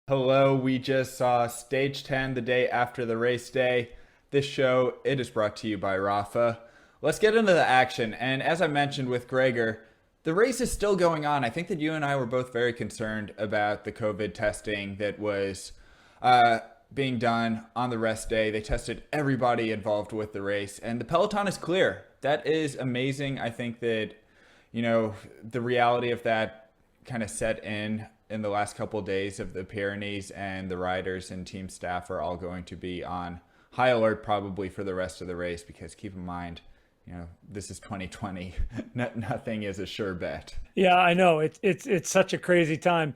Hello, we just saw Stage 10 the day after the race day. This show, it is brought to you by Rafa. Let's get into the action. And as I mentioned with Gregor, the race is still going on. I think that you and I were both very concerned about the COVID testing that was being done on the rest day. They tested everybody involved with the race, and the peloton is clear. That is amazing. I think that, the reality of that kind of set in the last couple of days of the Pyrenees, and the riders and team staff are all going to be on high alert probably for the rest of the race, because keep in mind, this is 2020. Nothing is a sure bet. Yeah, I know. It's such a crazy time.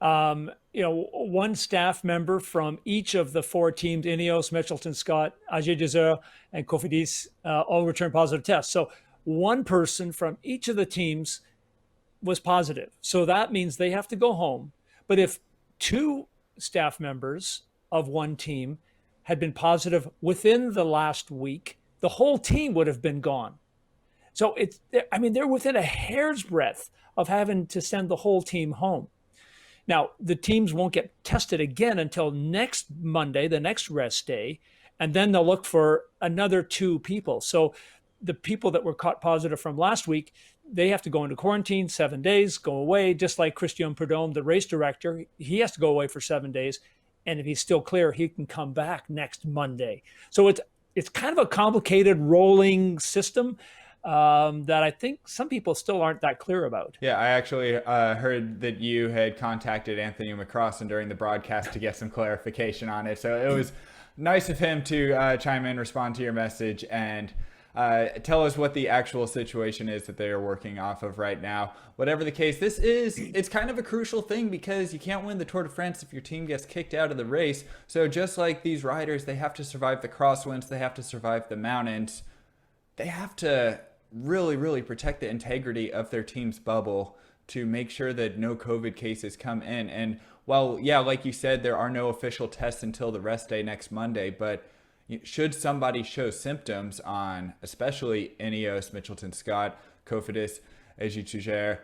One staff member from each of the four teams, Ineos, Mitchelton Scott, AG Desert, and Cofidis, all returned positive tests. So one person from each of the teams was positive. So that means they have to go home. But if two staff members of one team had been positive within the last week, the whole team would have been gone. So they're within a hair's breadth of having to send the whole team home. Now, the teams won't get tested again until next Monday, the next rest day, and then they'll look for another two people. So the people that were caught positive from last week, they have to go into quarantine 7 days, go away, just like Christian Prudhomme, the race director. He has to go away for 7 days. And if he's still clear, he can come back next Monday. So it's kind of a complicated rolling system that I think some people still aren't that clear about. Yeah, I actually heard that you had contacted Anthony McCrossan during the broadcast to get some clarification on it. So it was nice of him to chime in, respond to your message, and tell us what the actual situation is that they are working off of right now. Whatever the case, it's kind of a crucial thing, because you can't win the Tour de France if your team gets kicked out of the race. So just like these riders, they have to survive the crosswinds, they have to survive the mountains. They have to really, really protect the integrity of their team's bubble to make sure that no COVID cases come in. And while, yeah, like you said, there are no official tests until the rest day next Monday, but should somebody show symptoms on, especially Ineos, Mitchelton Scott, Cofidis, Egy,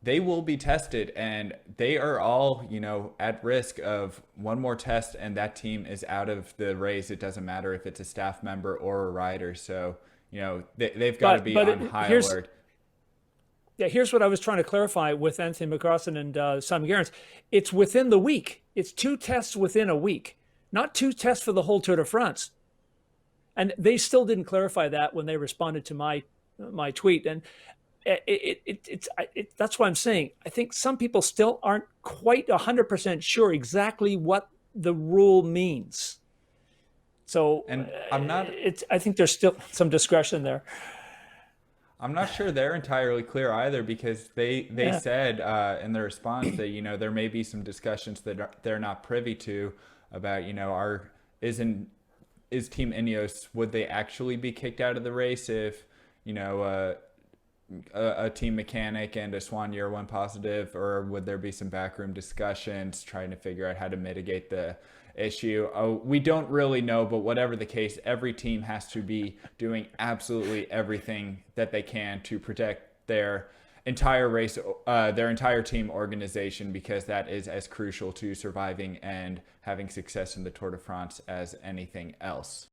they will be tested, and they are all, at risk of one more test, and that team is out of the race. It doesn't matter if it's a staff member or a rider. So, they've got to be on high alert. Yeah, here's what I was trying to clarify with Anthony McCrossan and Simon Gerrans. It's within the week. It's two tests within a week, not two tests for the whole Tour de France. And they still didn't clarify that when they responded to my tweet. And that's why I'm saying I think some people still aren't quite 100% sure exactly what the rule means. So, and I think there's still some discretion there. I'm not sure they're entirely clear either, because they said in their response that there may be some discussions that they're not privy to about is Team Ineos, would they actually be kicked out of the race if a team mechanic and a soigneur went positive, or would there be some backroom discussions trying to figure out how to mitigate the issue? We don't really know, but whatever the case, every team has to be doing absolutely everything that they can to protect their entire race, their entire team organization, because that is as crucial to surviving and having success in the Tour de France as anything else.